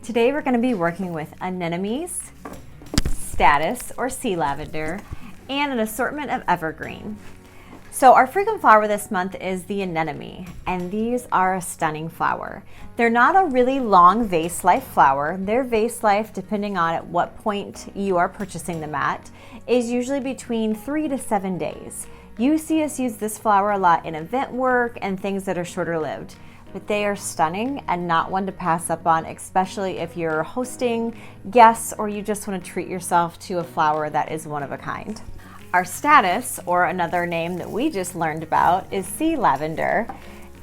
Today we're going to be working with anemones, statice or sea lavender, and an assortment of evergreen. So our frequent flower this month is the anemone, and these are a stunning flower. They're not a really long vase life flower. Their vase life, depending on at what point you are purchasing them at, is usually between 3 to 7 days. You see us use this flower a lot in event work and things that are shorter lived. But they are stunning and not one to pass up on, especially if you're hosting guests or you just want to treat yourself to a flower that is one of a kind. Our statice, or another name that we just learned about, is sea lavender,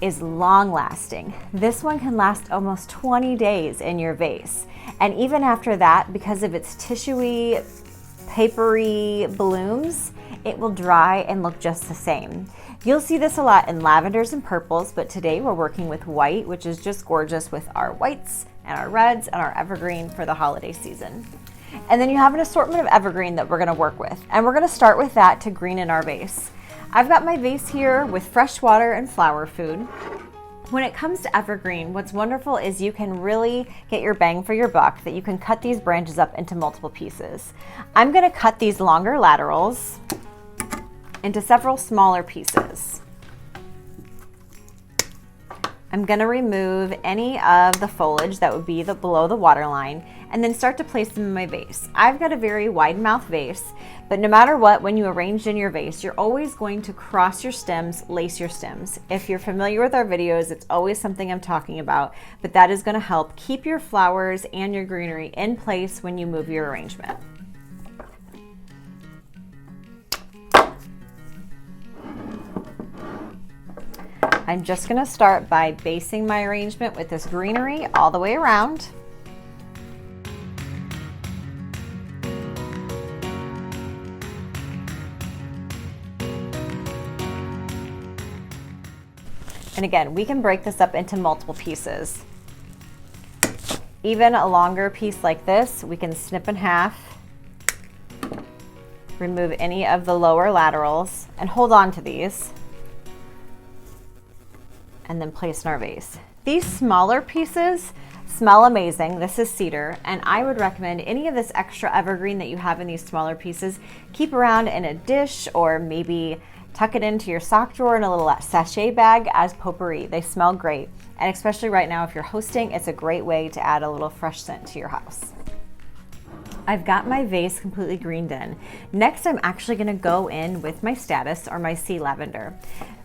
is long lasting. This one can last almost 20 days in your vase. And even after that, because of its tissuey, papery blooms, it will dry and look just the same. You'll see this a lot in lavenders and purples, but today we're working with white, which is just gorgeous with our whites and our reds and our evergreen for the holiday season. And then you have an assortment of evergreen that we're gonna work with. And we're gonna start with that to green in our vase. I've got my vase here with fresh water and flower food. When it comes to evergreen, what's wonderful is you can really get your bang for your buck, that you can cut these branches up into multiple pieces. I'm gonna cut these longer laterals into several smaller pieces. I'm gonna remove any of the foliage that would be below the water line and then start to place them in my vase. I've got a very wide mouth vase, but no matter what, when you arrange in your vase, you're always going to cross your stems, lace your stems. If you're familiar with our videos, it's always something I'm talking about, but that is gonna help keep your flowers and your greenery in place when you move your arrangement. I'm just gonna start by basing my arrangement with this greenery all the way around. And again, we can break this up into multiple pieces. Even a longer piece like this, we can snip in half, remove any of the lower laterals, and hold on to these, and then place in our vase. These smaller pieces smell amazing. This is cedar, and I would recommend any of this extra evergreen that you have in these smaller pieces, keep around in a dish or maybe tuck it into your sock drawer in a little sachet bag as potpourri. They smell great, and especially right now if you're hosting, it's a great way to add a little fresh scent to your house. I've got my vase completely greened in. Next, I'm actually gonna go in with my statice or my sea lavender.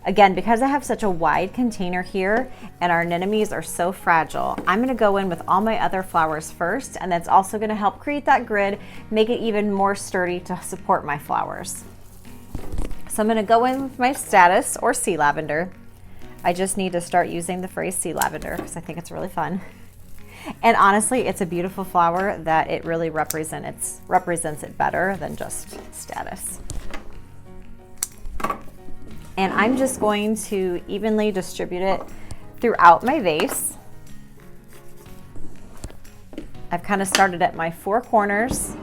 Again, because I have such a wide container here and our anemones are so fragile, I'm gonna go in with all my other flowers first, and that's also gonna help create that grid, make it even more sturdy to support my flowers. So I'm gonna go in with my statice or sea lavender. I just need to start using the phrase sea lavender because I think it's really fun. And honestly, it's a beautiful flower that it really represents it better than just statice. And I'm just going to evenly distribute it throughout my vase. I've kind of started at my 4 corners,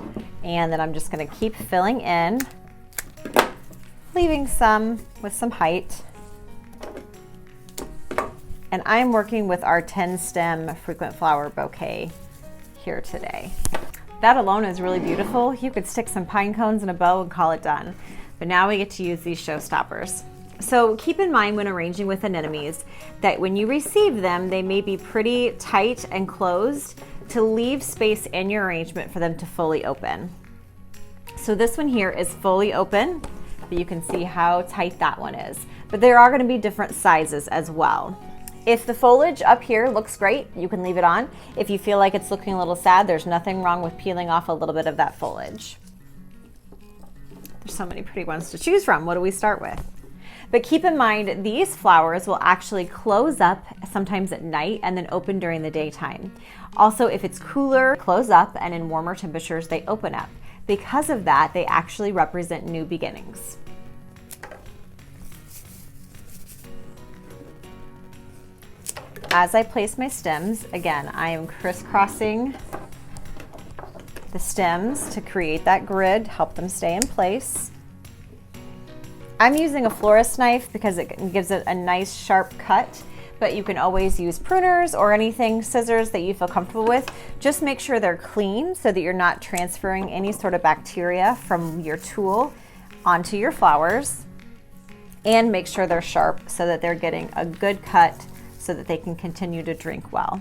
and then I'm just going to keep filling in, leaving some with some height. And I'm working with our 10 stem frequent flower bouquet here today. That alone is really beautiful. You could stick some pine cones in a bow and call it done. But now we get to use these showstoppers. So keep in mind when arranging with anemones that when you receive them, they may be pretty tight and closed to leave space in your arrangement for them to fully open. So this one here is fully open, but you can see how tight that one is. But there are going to be different sizes as well. If the foliage up here looks great, you can leave it on. If you feel like it's looking a little sad, there's nothing wrong with peeling off a little bit of that foliage. There's so many pretty ones to choose from. What do we start with? But keep in mind, these flowers will actually close up sometimes at night and then open during the daytime. Also, if it's cooler, close up, and in warmer temperatures, they open up. Because of that, they actually represent new beginnings. As I place my stems, again, I am crisscrossing the stems to create that grid, help them stay in place. I'm using a florist knife because it gives it a nice sharp cut, but you can always use pruners or anything, scissors that you feel comfortable with. Just make sure they're clean so that you're not transferring any sort of bacteria from your tool onto your flowers. And make sure they're sharp so that they're getting a good cut so that they can continue to drink well.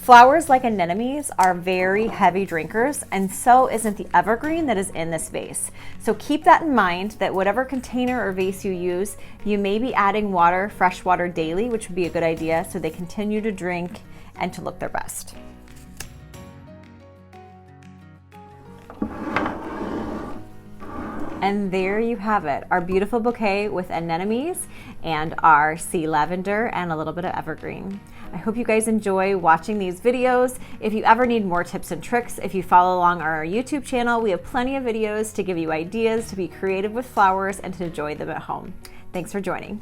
Flowers like anemones are very heavy drinkers, and so isn't the evergreen that is in this vase. So keep that in mind, that whatever container or vase you use, you may be adding water, fresh water daily, which would be a good idea so they continue to drink and to look their best. And there you have it, our beautiful bouquet with anemones and our sea lavender and a little bit of evergreen. I hope you guys enjoy watching these videos. If you ever need more tips and tricks, if you follow along our YouTube channel, we have plenty of videos to give you ideas to be creative with flowers and to enjoy them at home. Thanks for joining.